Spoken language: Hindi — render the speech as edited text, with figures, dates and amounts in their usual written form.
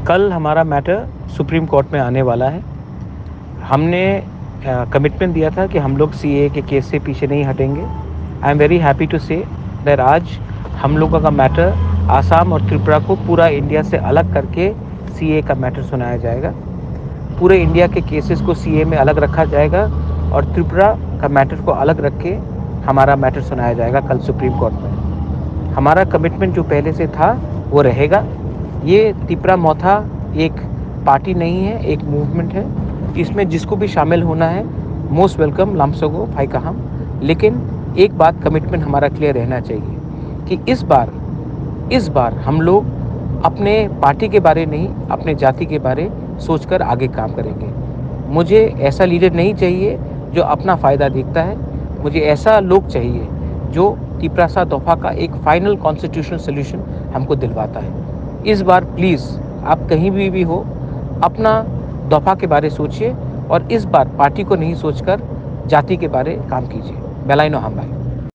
कल हमारा मैटर सुप्रीम कोर्ट में आने वाला है। हमने कमिटमेंट दिया था कि हम लोग सीए के केस से पीछे नहीं हटेंगे। I am very happy to say that आज हम लोगों का मैटर आसाम और त्रिपुरा को पूरा इंडिया से अलग करके सीए का मैटर सुनाया जाएगा। पूरे इंडिया के केसेस को सीए में अलग रखा जाएगा और त्रिपुरा का मैटर को अलग रख के हमारा मैटर सुनाया जाएगा कल सुप्रीम कोर्ट में। हमारा कमिटमेंट जो पहले से था वो रहेगा। ये त्रिपुरा मोथा एक पार्टी नहीं है, एक मूवमेंट है। इसमें जिसको भी शामिल होना है मोस्ट वेलकम, लामसोगो भाई कहाम। लेकिन एक बात कमिटमेंट हमारा क्लियर रहना चाहिए कि इस बार हम लोग अपने पार्टी के बारे नहीं, अपने जाति के बारे सोचकर आगे काम करेंगे। मुझे ऐसा लीडर नहीं चाहिए जो अपना फ़ायदा देखता है। मुझे ऐसा लोग चाहिए जो त्रिपुरा दफा का एक फाइनल कॉन्स्टिट्यूशनल सोल्यूशन हमको दिलवाता है। इस बार प्लीज़ आप कहीं भी हो, अपना दफा के बारे सोचिए और इस बार पार्टी को नहीं सोचकर जाति के बारे काम कीजिए। बेलाइनो हम भाई।